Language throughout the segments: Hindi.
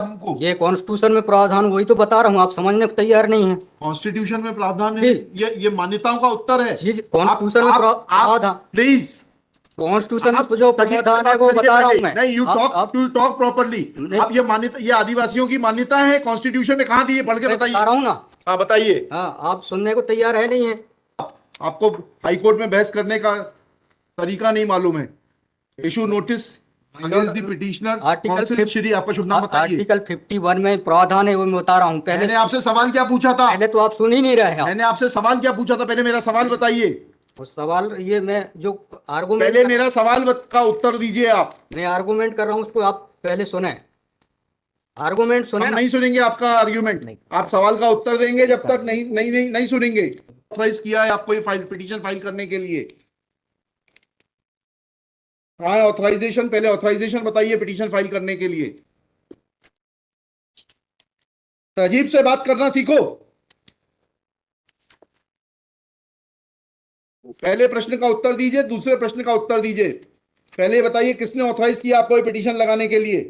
हमको ये कॉन्स्टिट्यूशन में प्रावधान, वही तो बता रहा हूँ, आप समझने को तैयार नहीं है। कॉन्स्टिट्यूशन में प्रावधान है, ये मान्यताओं का उत्तर है। जी, कॉन्स्टिट्यूशन में प्रावधान, प्लीज कॉन्स्टिट्यूशन में जो प्रावधान है वो बता रहा हूँ मैं। नहीं, यू टॉक प्रॉपर्ली। आप ये मान्यता, ये आदिवासियों की मान्यता है, कॉन्स्टिट्यूशन में कहाँ दी है, पढ़ के बताइए। बता रहा हूँ ना। हाँ बताइए। हाँ, आप सुनने को तैयार है नहीं है। आपको हाईकोर्ट में बहस करने का तरीका नहीं मालूम है। Issue notice against the petitioner. Council Shri, आपका शुभ नाम बताइए। आर्टिकल 51 में प्रावधान है, वो मैं बता रहा हूँ। पहले मैंने आपसे सवाल क्या पूछा था? पहले तो आप सुन ही नहीं रहे हैं। मैंने आपसे सवाल क्या पूछा था? पहले मेरा सवाल बताइए। उस सवाल, ये मैं जो आर्गुमेंट, पहले मेरा सवाल का उत्तर दीजिए आप। मैं आर्गुमेंट कर रहा हूँ, उसको आप पहले सुने। आर्गुमेंट सुने। हम नहीं सुनेंगे आपका आर्ग्यूमेंट, आप सवाल का उत्तर देंगे जब तक नहीं सुनेंगे। ऑथराइज किया है आपको ये पिटीशन फाइल करने के लिए? हाँ, ऑथराइजेशन, पहले ऑथराइजेशन बताइए पिटीशन फाइल करने के लिए। तहजीब से बात करना सीखो। पहले प्रश्न का उत्तर दीजिए, दूसरे प्रश्न का उत्तर दीजिए। पहले बताइए किसने ऑथराइज किया आपको ये पिटीशन लगाने के लिए?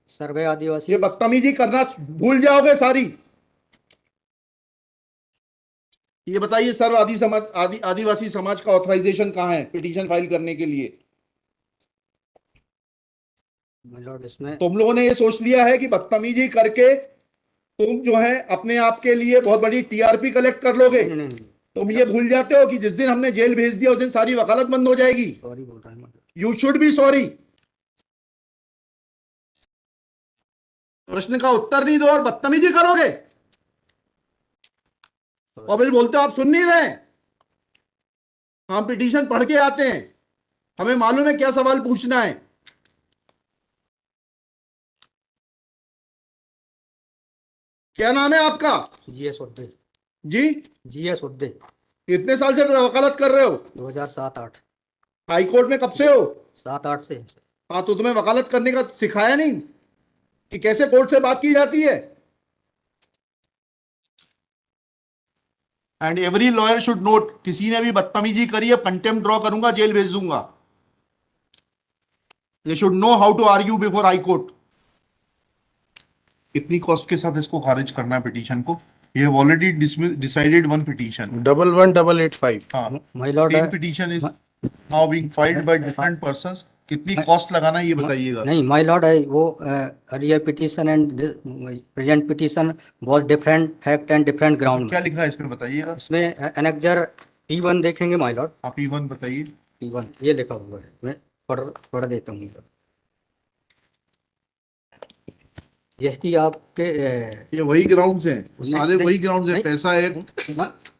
सर्वे आदिवासी। ये बदतमीजी करना भूल जाओगे सारी। ये बताइए सर्व आदिवासी समाज का ऑथराइजेशन कहाँ है पिटीशन फाइल करने के लिए? इसमें तुम लोगों ने ये सोच लिया है कि बदतमीजी करके तुम जो है अपने आप के लिए बहुत बड़ी टीआरपी कलेक्ट कर लोगे। तुम ये भूल जाते हो कि जिस दिन हमने जेल भेज दिया उस दिन सारी वकालत बंद हो जाएगी। सॉरी बोल रहा हूं। You should be sorry. प्रश्न का उत्तर नहीं दो और बदतमीजी करोगे, और फिर बोलते हो आप सुन नहीं रहे। हम पिटीशन पढ़ के आते हैं, हमें मालूम है क्या सवाल पूछना है। क्या नाम है आपका? जीएस उद्दे। जी, जीएस उद्दे। कितने साल से वकालत कर रहे हो? 2007-8। हाईकोर्ट में कब से हो? 7-8 से। हाँ, तो तुम्हें वकालत करने का सिखाया नहीं कि कैसे कोर्ट से बात की जाती है? And every lawyer should note, किसी ने भी बदतमीजी करी है कंटेम्प्ट ड्रॉ करूंगा, जेल भेज दूंगा। They should know how to argue before high court. कितनी कॉस्ट के साथ इसको खारिज करना है पिटीशन को? ये have already decided one petition 11885। हाँ, my lord, same petition is now being filed by different persons. कितनी कॉस्ट लगाना है ये बताइएगा। नहीं माय लॉर्ड, वो earlier petition and present petition was different fact and different ground. क्या लिखा है इसमें बताइएगा। इसमें एनेक्जर P1 देखेंगे माय लॉर्ड। आप P1 बताइए। P1 ये लिखा हुआ है, मैं पढ़ देता हूँ। यह कि आपके ये वही ग्राउंड्स हैं, सारे वही ग्राउंड्स हैं। पैसा है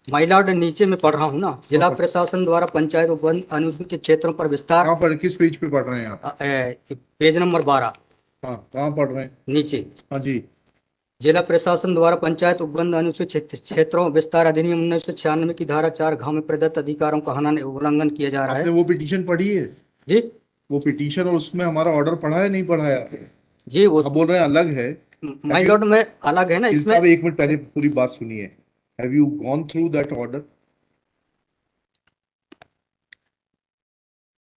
माय लॉर्ड, नीचे में पढ़ रहा हूँ ना। जिला प्रशासन द्वारा पंचायत उपवन अनुसूचित क्षेत्रों पर विस्तार। कहाँ पढ़, किस पेज पे पढ़ रहे हैं आप? Page number 12। हाँ, कहाँ पढ़ रहे हैं? नीचे। हाँ जी। जिला प्रशासन द्वारा पंचायत उपबंध अनुसूचित क्षेत्रों विस्तार अधिनियम 1996 की धारा 4 में प्रदत्त अधिकारों का हनन उल्लंघन किया जा रहा है। आपने वो पिटीशन पढ़ी है? जी, वो पिटीशन और उसमें हमारा ऑर्डर पढ़ा है, नहीं पढ़ा है? जी, वो बोल रहे हैं अलग है। माय लॉर्ड में अलग है ना इसमें। एक मिनट पहले पूरी बात सुनिए। Have you gone through that order?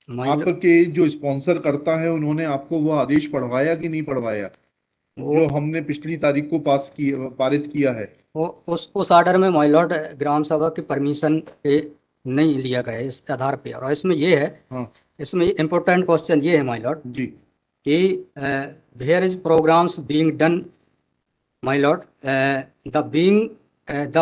आपके जो स्पॉन्सर करता है उन्होंने आपको वो आदेश पढ़वाया कि नहीं पढ़वाया, जो हमने पिछली तारीख को पारित किया है? वो उस ऑर्डर में माय लॉर्ड ग्राम सभा की परमिशन पे नहीं लिया गया इस आधार पे। और इसमें ये है, हाँ इसमें इम्पोर्टेंट क्वेश्चन ये है माय लॉर्ड जी, कि where is programs being done my lord, the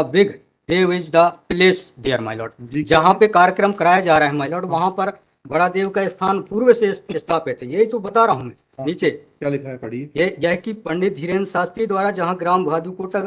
big Dev is the place there my lord. जहाँ पे कार्यक्रम कराया जा रहा है माय लॉर्ड, वहाँ पर बड़ा देव का स्थान पूर्व से स्थापित है। यही तो बता रहा हूँ मैं। नीचे क्या लिखा है पढ़िए। यह कि पंडित धीरेन्द्र शास्त्री द्वारा जहाँ ग्राम भादुकोटा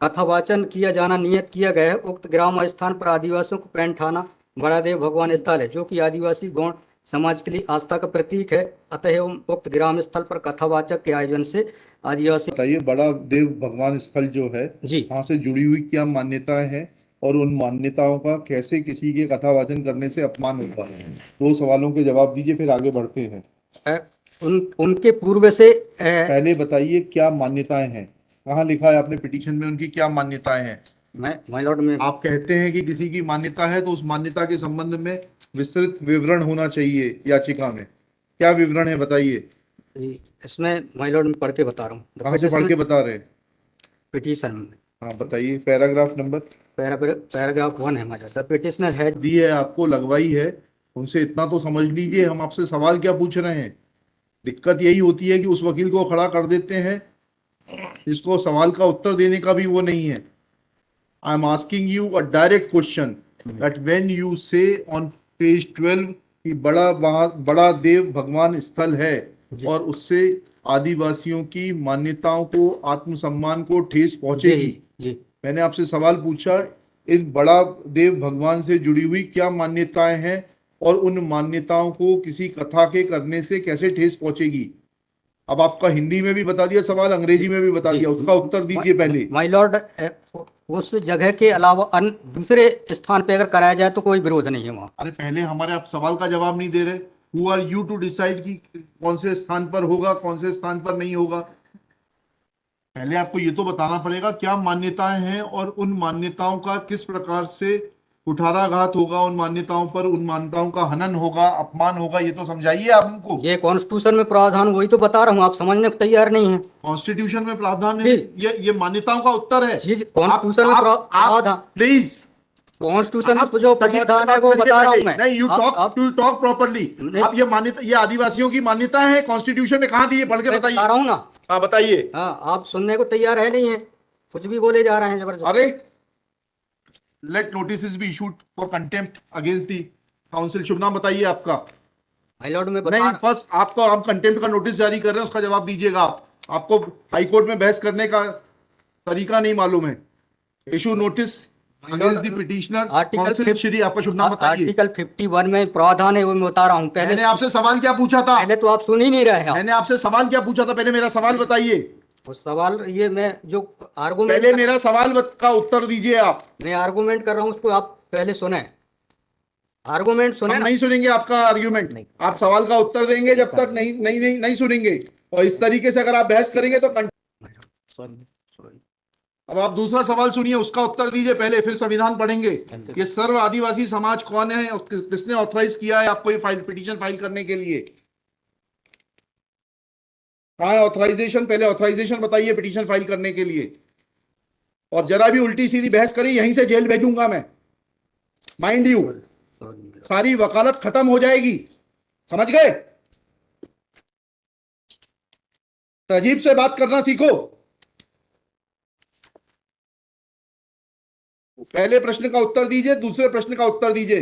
कथावाचन किया जाना नियत किया गया है, उक्त ग्राम स्थान पर आदिवासियों को पैंठाना बड़ा देव भगवान स्थल है, जो कि आदिवासी गौण समाज के लिए आस्था का प्रतीक है। अतः उक्त ग्राम स्थल पर कथावाचक के आयोजन से आदिवासी। बताइए, बड़ा देव भगवान स्थल जो है जी, वहाँ से जुड़ी हुई क्या मान्यताएं हैं, और उन मान्यताओं का कैसे किसी के कथावाचन करने से अपमान होता है? दो सवालों के जवाब दीजिए, फिर आगे बढ़ते हैं। उनके पूर्व से पहले बताइए क्या मान्यताएं हैं, कहाँ लिखा है आपने पिटीशन में उनकी क्या मान्यताएं हैं? माय लॉर्ड में आप कहते हैं कि किसी की मान्यता है तो उस मान्यता के संबंध में विस्तृत विवरण होना चाहिए याचिका में। क्या विवरण है बताइए। इसमें माय लॉर्ड में पढ़ के बता रहा हूँ। कहाँ से पढ़ के बता रहे हैं? पिटीशन में हाँ बताइए, पैराग्राफ नंबर। पैराग्राफ 1 है my lord. The petitioner has the है आपको, लगवाई है, उनसे इतना तो समझ लीजिए हम आपसे सवाल क्या पूछ रहे हैं। दिक्कत यही होती है कि उस वकील को खड़ा कर देते हैं जिसको सवाल का उत्तर देने का भी वो नहीं है। I am asking you a direct question that when you से ऑन पेज 12 कि बड़ा देव भगवान स्थल है जी और उससे आदिवासियों की मान्यताओं को, आत्मसम्मान को ठेस जी पहुंचेगी। जी मैंने आपसे सवाल पूछा, इन बड़ा देव भगवान से जुड़ी हुई क्या मान्यताएं हैं और उन मान्यताओं को किसी कथा के करने से कैसे ठेस पहुंचेगी। अब आपका हिंदी में भी बता दिया सवाल, अंग्रेजी में भी बता जी दिया, उसका उत्तर दीजिए पहले। माय लॉर्ड, उस जगह के अलावा अन्य दूसरे स्थान पे अगर कराया जाए तो कोई विरोध नहीं है वहाँ। अरे पहले हमारे आप सवाल का जवाब नहीं दे रहे। Who are you to decide कि कौन से स्थान पर होगा, कौन से स्थान पर नहीं होगा। पहले आपको ये तो बताना पड़ेगा क्या मान्यताएं हैं और उन मान्यताओं का किस प्रकार से कुठाराघात होगा, उन मान्यताओं पर, उन मान्यताओं का हनन होगा, अपमान होगा, ये तो समझाइए आप हमको। ये कॉन्स्टिट्यूशन में प्रावधान, वही तो बता रहा हूँ, आप समझने को तैयार नहीं है। कॉन्स्टिट्यूशन में प्रावधान है, जी ये मान्यताओं का उत्तर है। जी आप कॉन्स्टिट्यूशन में आप प्रावधान, प्लीज, कॉन्स्टिट्यूशन आप में जो तरीके से प्रावधान है बात वो करिए बता रहा पहले। हूँ मैं। नहीं, यू टॉक आप टू टॉक प्रॉपर्ली। नहीं, आप ये मान्यता, ये आदिवासियों की मान्यता है, कॉन्स्टिट्यूशन में कहाँ दी है, पढ़ के मैं बता बताइए। रहा हूँ ना। हाँ बताइए। हाँ, आप सुनने को तैयार है नहीं है, कुछ भी बोले जा रहे हैं अरे, जबरदस्ती। Let notice be issued for contempt against the council. शुभ नाम बताइए आपका। माय लॉर्ड में बता नहीं, फर्स्ट आपको, आप कंटेम्प्ट का नोटिस जारी कर रहे हैं, उसका जवाब दीजिएगा आप। आपको हाई कोर्ट में बहस करने का तरीका नहीं मालूम है। Issue notice my against the Lord, petitioner article council Shri. आपका शुभ नाम बताइए। आर्टिकल 51 में प्रावधान है, वो मैं बता रहा हूँ। मैंने आपसे सवाल क्या पूछा था? पहले तो आप सुन ही नहीं रहे हैं। आप मैंने आपसे सवाल क्या पूछा था? पहले मेरा सवाल बताइए। वो सवाल, ये मैं जो आर्गूमेंट पहले मेरा सवाल का उत्तर दीजिए आप। मैं आर्गूमेंट कर रहा हूँ उसको आप पहले सुने, आर्गूमेंट सुने हम ना। नहीं सुनेंगे आपका आर्ग्यूमेंट। नहीं आप सवाल का उत्तर देंगे जब तक नहीं नहीं नहीं नहीं सुनेंगे। और इस तरीके से अगर आप बहस करेंगे तो सॉरी सॉरी। अब आप दूसरा सवाल सुनिए, उसका उत्तर दीजिए पहले, फिर संविधान पढ़ेंगे। ये सर्व आदिवासी समाज कौन है और किसने ऑथराइज किया है आपको ये फाइल, पिटीशन फाइल करने के लिए? कहाँ है ऑथराइजेशन? पहले ऑथराइजेशन बताइए पिटीशन फाइल करने के लिए। और जरा भी उल्टी सीधी बहस करी, यहीं से जेल भेजूंगा मैं, माइंड यू। सारी वकालत खत्म हो जाएगी, समझ गए? तहजीब से बात करना सीखो। पहले प्रश्न का उत्तर दीजिए, दूसरे प्रश्न का उत्तर दीजिए।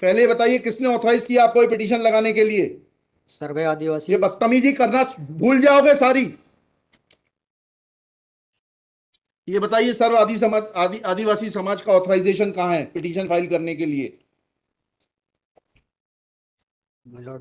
पहले बताइए किसने ऑथराइज किया आपको ये पिटीशन लगाने के लिए? सर्वे आदिवासी। ये बदतमीजी करना भूल जाओगे सारी। ये बताइए सर्व आदिवासी समाज का ऑथराइजेशन कहाँ है पिटीशन फाइल करने के लिए?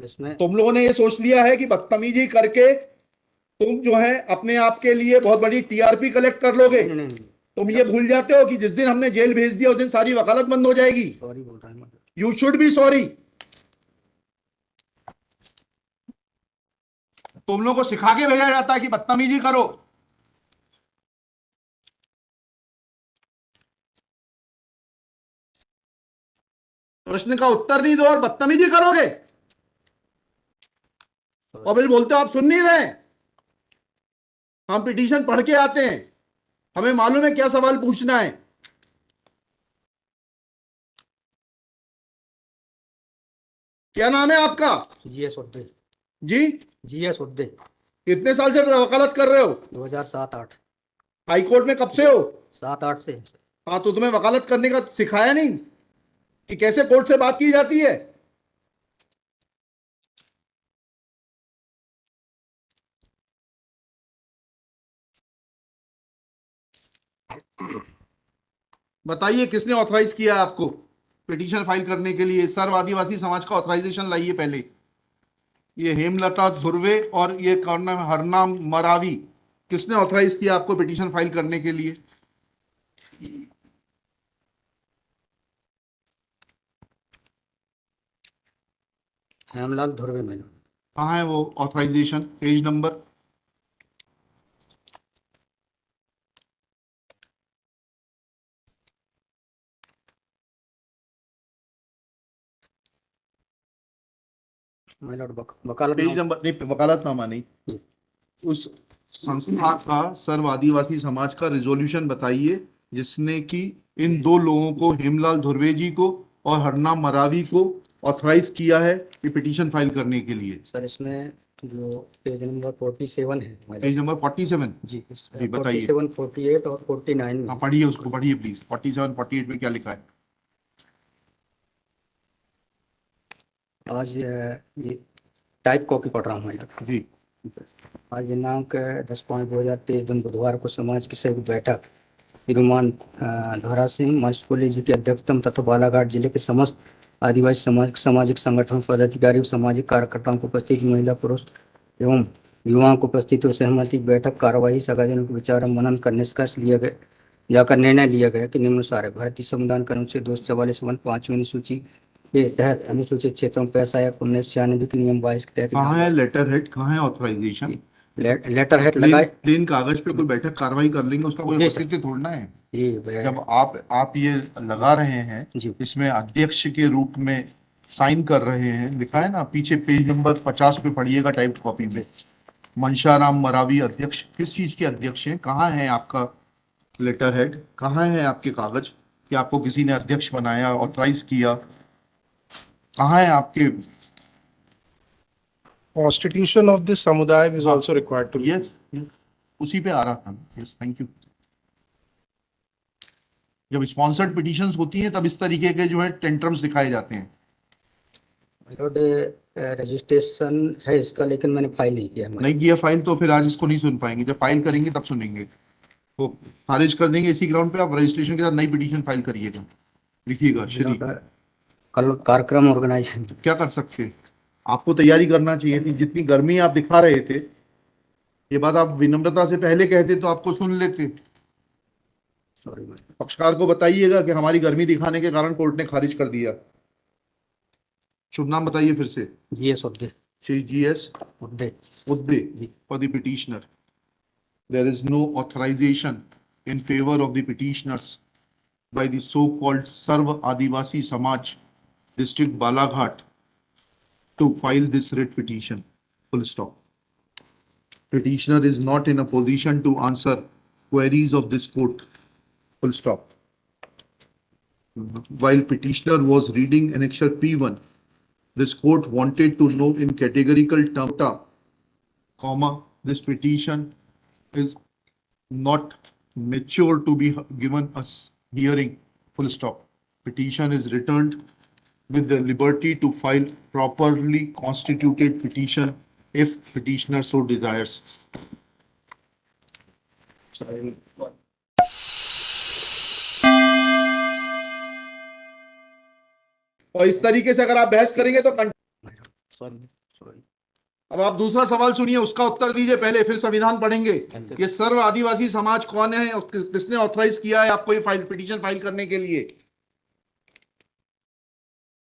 इसमें तुम लोगों ने ये सोच लिया है कि बदतमीजी करके तुम जो है अपने आप के लिए बहुत बड़ी टीआरपी कलेक्ट कर लोगे। नहीं नहीं नहीं, तुम ये भूल जाते हो कि जिस दिन हमने जेल भेज दिया उस दिन सारी वकालत बंद हो जाएगी। सॉरी बोल रहा हूँ। You should be sorry. तुम लोगों को सिखा के भेजा जाता है कि बदतमीजी करो। प्रश्न का उत्तर नहीं दो और बदतमीजी करोगे, और फिर बोलते हो आप सुन नहीं रहे। हम पिटीशन पढ़ के आते हैं, हमें मालूम है क्या सवाल पूछना है। क्या नाम है आपका? जीएस उद्दे। जी, जीएस उद्दे। कितने साल से वकालत कर रहे हो? 2007-8। हाई कोर्ट में कब से हो? 7-8 से। हाँ, तो तुम्हें वकालत करने का सिखाया नहीं कि कैसे कोर्ट से बात की जाती है? बताइए किसने ऑथराइज किया आपको पिटीशन फाइल करने के लिए? सर्व आदिवासी समाज का ऑथराइजेशन लाइए पहले। ये हेमलता धुर्वे और ये कौन नाम है, हरनाम मरावी, किसने ऑथराइज किया आपको पिटीशन फाइल करने के लिए? हेमलाल धुर्वे में। कहाँ है वो authorization, page number? My lord वकालत पेज नंबर नहीं, वकालतनामा नहीं, उस संस्था का सर्व आदिवासी समाज का रिजोल्यूशन बताइए जिसने कि इन दो लोगों को, हेमलाल धुर्वे जी को और हरनाम मरावी को, ऑथराइज किया है कि पिटीशन फाइल करने के लिए। सर इसमें जो पेज नंबर 47 है my lord, पेज नंबर 47। जी जी, बताइए। 47, 48 और 49 में हाँ, पढ़िए, उसको पढ़िए प्लीज। 47, 48 में क्या लिखा है? आज ये टाइप कॉपी पढ़ रहा हूँ my lord। जी, आज दिनांक 10/5/2023 दिन बुधवार को समाज की संयुक्त बैठक श्रीमान धोरा सिंह महेशपुरी जी की अध्यक्षता में तथा बालाघाट जिले के समस्त आदिवासी सामाजिक संगठन पदाधिकारी और सामाजिक कार्यकर्ताओं को उपस्थित महिला पुरुष एवं युवाओं को उपस्थित हो सहमति बैठक कार्यवाही सगाजनों के विचार और मनन कर निष्कर्ष लिया गया जाकर निर्णय लिया गया कि निम्नानुसार है। भारतीय संविधान के अनुच्छेद 244 अनुसूची के तहत अनुसूचित क्षेत्रों में पैसा या 1996 के नियम 22 के तहत कहाँ है लेटर हेड, कहाँ है ऑथराइजेशन? लेटर हेड प्लेन लगाए। प्लेन कागज पे कोई बैठक कार्रवाई कर लेंगे, उसका कोई जी सर। औचित्य थोड़ना है। ये जब आप ये लगा रहे हैं, जी इसमें अध्यक्ष के रूप में साइन कर रहे हैं, लिखा है ना पीछे, पेज नंबर 50 पे पढ़िएगा टाइप कॉपी में, मनशाराम मरावी अध्यक्ष। किस चीज के अध्यक्ष हैं? कहाँ है आपका लेटर हेड? कहाँ है आपके कागज कि आपको किसी ने अध्यक्ष बनाया, ऑथराइज किया? कहाँ है आपके? Constitution of this samudaya is also required to be. Yes, उसी पे आ रहा था। Yes, thank you. जब स्पॉन्सर्ड पिटीशंस होती हैं तब इस तरीके के जो है टेंट्रम्स दिखाए जाते हैं। लॉर्ड रजिस्ट्रेशन है इसका, लेकिन मैंने फाइल नहीं किया। नहीं किया फाइल तो फिर आज इसको नहीं सुन पाएंगे। जब फाइल करेंगे तब सुनेंगे। तो खारिज कर देंगे इसी ग्राउंड पे। आप रजिस्ट्रेशन के साथ नई पिटीशन फाइल करिएगा। लिखिएगा श्री। कल कार्यक्रम ऑर्गेनाइजेशन क्या कर सकते हैं? आपको तैयारी करना चाहिए थी। जितनी गर्मी आप दिखा रहे थे, ये बात आप विनम्रता से पहले कहते तो आपको सुन लेते। सॉरी पक्षकार को बताइएगा कि हमारी गर्मी दिखाने के कारण कोर्ट ने खारिज कर दिया। शुभ नाम बताइए फिर से। GS Udde. Shri GS Udde. Udde for the petitioner. There is no authorization in favor of the petitioners by the so-called Sarv Adivasi Samaj District Balaghat to file this writ petition. Full stop. Petitioner is not in a position to answer queries of this court. Full stop. While petitioner was reading annexure P1, this court wanted to know in categorical terms, comma, this petition is not mature to be given a hearing, full stop. Petition is returned with the liberty to file properly constituted petition if petitioner so desires. और इस तरीके से अगर आप बहस करेंगे तो सॉरी। अब आप दूसरा सवाल सुनिए, उसका उत्तर दीजिए पहले, फिर संविधान पढ़ेंगे। ये सर्व आदिवासी समाज कौन है और किसने ऑथराइज किया है आपको ये फाइल पिटीशन फाइल करने के लिए?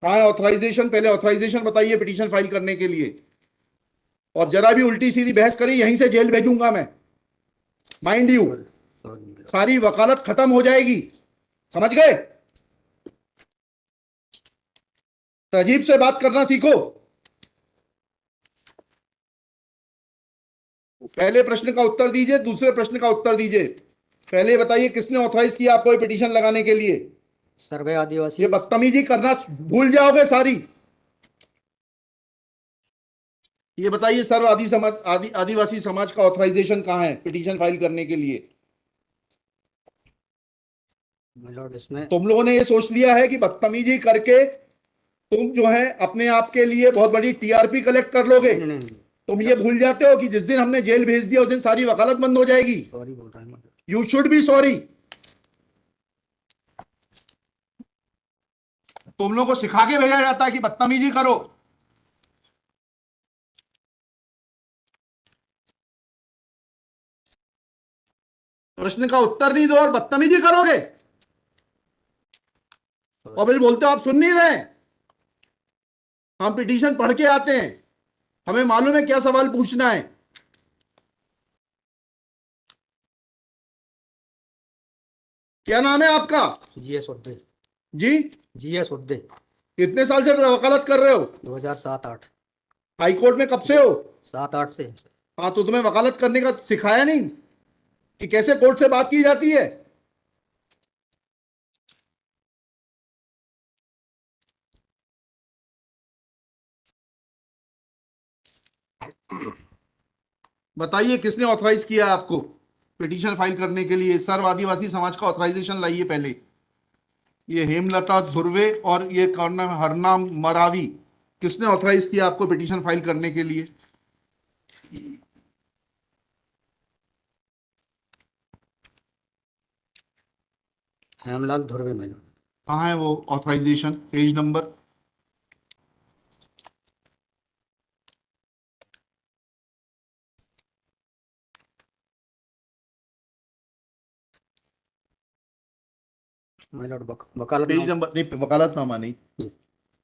कहाँ है ऑथराइजेशन? पहले ऑथराइजेशन बताइए पिटीशन फाइल करने के लिए। और जरा भी उल्टी सीधी बहस करी, यहीं से जेल भेजूंगा मैं, माइंड यू। सारी वकालत खत्म हो जाएगी, समझ गए? तहजीब से बात करना सीखो। पहले प्रश्न का उत्तर दीजिए, दूसरे प्रश्न का उत्तर दीजिए। पहले बताइए किसने ऑथराइज किया आपको ये पिटीशन लगाने के लिए? सर्वे आदिवासी। ये बदतमीजी करना भूल जाओगे सारी। ये बताइए सर्व आदिवासी समाज का ऑथराइजेशन कहाँ है पिटीशन फाइल करने के लिए? इसमें तुम लोगों ने ये सोच लिया है कि बदतमीजी करके तुम जो है अपने आप के लिए बहुत बड़ी टीआरपी कलेक्ट कर लोगे। नहीं। तुम ये भूल जाते हो कि जिस दिन हमने जेल भेज दिया उस दिन सारी वकालत बंद हो जाएगी। सॉरी बोल रहा हूँ। You should be sorry. तुम लोगों को सिखा के भेजा जाता है कि बदतमीजी करो। प्रश्न का उत्तर नहीं दो और बदतमीजी करोगे, और फिर बोलते हो आप सुन नहीं रहे। हम पिटीशन पढ़ के आते हैं, हमें मालूम है क्या सवाल पूछना है। क्या नाम है आपका? जीएस उद्दे। जी, जीएस उद्दे। कितने साल से वकालत कर रहे हो? 2007-8। हाई कोर्ट में कब से हो? 7-8 से। हाँ, तो तुम्हें वकालत करने का सिखाया नहीं कि कैसे कोर्ट से बात की जाती है? बताइए किसने ऑथराइज किया आपको पिटीशन फाइल करने के लिए? सर्व आदिवासी समाज का ऑथराइजेशन लाइए पहले। ये हेमलता धुर्वे और ये कौन नाम है, हरनाम मरावी, किसने ऑथराइज किया आपको पिटीशन फाइल करने के लिए? Hemlal Dhurve my lord. कहाँ है वो authorization? Page number. My lord page वकालतनामा। नंबर नहीं, वकालतनामा नहीं।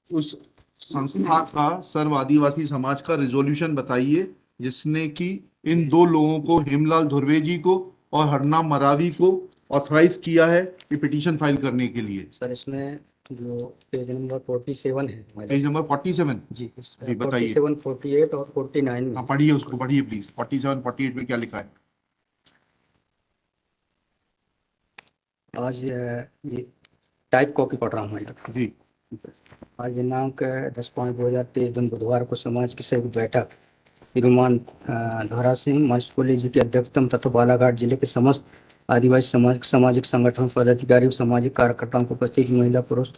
उस संस्था का सर्व आदिवासी समाज का रिजोल्यूशन बताइए जिसने कि इन दो लोगों को, हेमलाल धुर्वे जी को और हरनाम मरावी को, ऑथराइज किया है कि पिटीशन फाइल करने के लिए। सर इसमें जो पेज नंबर 47 है माय पेज लॉर्ड। नंबर 47। जी जी बताइए। 47, 48 और 49 में। हाँ पढ़िए, उसको पढ़िए प्लीज। 47 48 में क्या लिखा है? आज ये टाइप कॉपी पढ़ रहा हूँ माय लॉर्ड। जी आज दिनांक 10/5/2023 दिन बुधवार को समाज की संयुक्त बैठक श्रीमान धोरा सिंह मस्कोली जी की अध्यक्षता में तथा बालाघाट जिले के समस्त आदिवासी सामाजिक संगठन पदाधिकारी और सामाजिक कार्यकर्ताओं को उपस्थित महिला पुरुष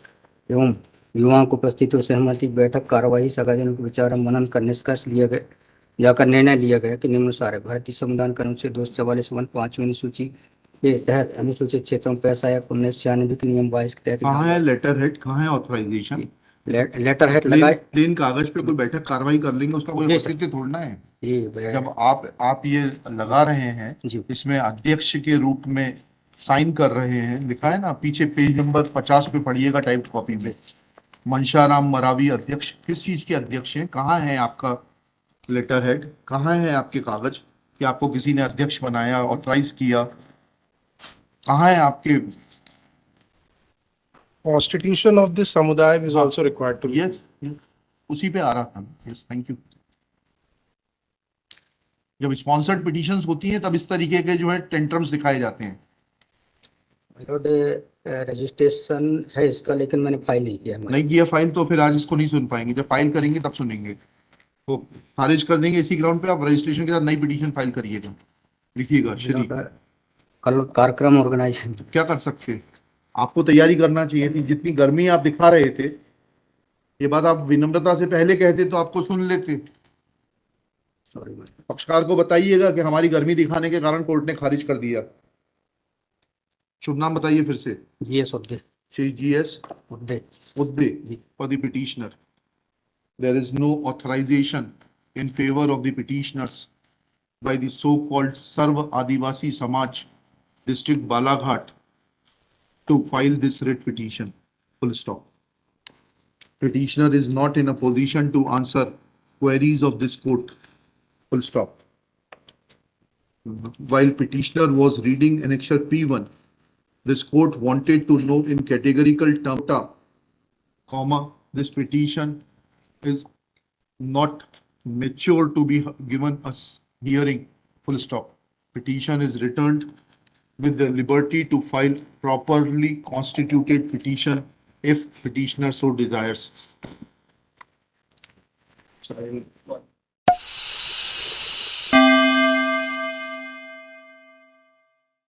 एवं युवाओं को उपस्थित सहमति बैठक कार्यवाही सगाजनों के विचार और मनन कर निष्कर्ष लिया गया जाकर निर्णय लिया गया कि निम्नानुसार है। भारतीय संविधान के अनुच्छेद 244 5वीं अनुसूची के तहत अनुसूचित क्षेत्रों में पैसा या 1996 के नियम 22 के तहत कहाँ है लेटर हेड, कहाँ है ऑथराइजेशन? लेटर हेड प्लेन लगाए। प्लेन कागज पे कोई बैठक कार्रवाई कर लेंगे, उसका कोई जी सर। औचित्य थोड़ना है। ये जब आप ये लगा रहे हैं, जी इसमें अध्यक्ष के रूप में साइन कर रहे हैं, लिखा है ना पीछे, पेज नंबर 50 पे पढ़िएगा टाइप कॉपी में। मनशाराम मरावी अध्यक्ष, किस चीज के अध्यक्ष हैं? कहाँ है आपका लेटर हेड? कहाँ है आपके कागज कि आपको किसी ने अध्यक्ष बनाया, ऑथराइज किया? कहाँ है आपके? Constitution of this samudaya is also required to be. Yes, उसी पे आ रहा था। Yes, thank you. जब स्पॉन्सर्ड पिटीशंस होती हैं तब इस तरीके के जो है टेंट्रम्स दिखाए जाते हैं। लॉर्ड रजिस्ट्रेशन है इसका, लेकिन मैंने फाइल नहीं किया। नहीं किया फाइल तो फिर आज इसको नहीं सुन पाएंगे। जब फाइल करेंगे तब सुनेंगे। तो खारिज कर देंगे इसी ग्राउंड पे। आप रजिस्ट्रेशन के साथ नई पिटीशन फाइल करिएगा। लिखिएगा श्री। कल कार्यक्रम ऑर्गेनाइजेशन क्या कर सकते हैं? आपको तैयारी करना चाहिए थी। जितनी गर्मी आप दिखा रहे थे, ये बात आप विनम्रता से पहले कहते तो आपको सुन लेते। सॉरी पक्षकार को बताइएगा कि हमारी गर्मी दिखाने के कारण कोर्ट ने खारिज कर दिया। शुभ नाम बताइए फिर से। GS Udde. Shri GS Udde. Udde for the petitioner. There is no authorization in favor of the petitioners by the so-called Sarva Adivasi Samaj, District Balaghat, to file this writ petition. Full stop. Petitioner is not in a position to answer queries of this court. Full stop. While petitioner was reading annexure P1, this court wanted to know in categorical terms, comma, this petition is not mature to be given a hearing, full stop. Petition is returned with the liberty to file properly constituted petition if petitioner so desires. Sorry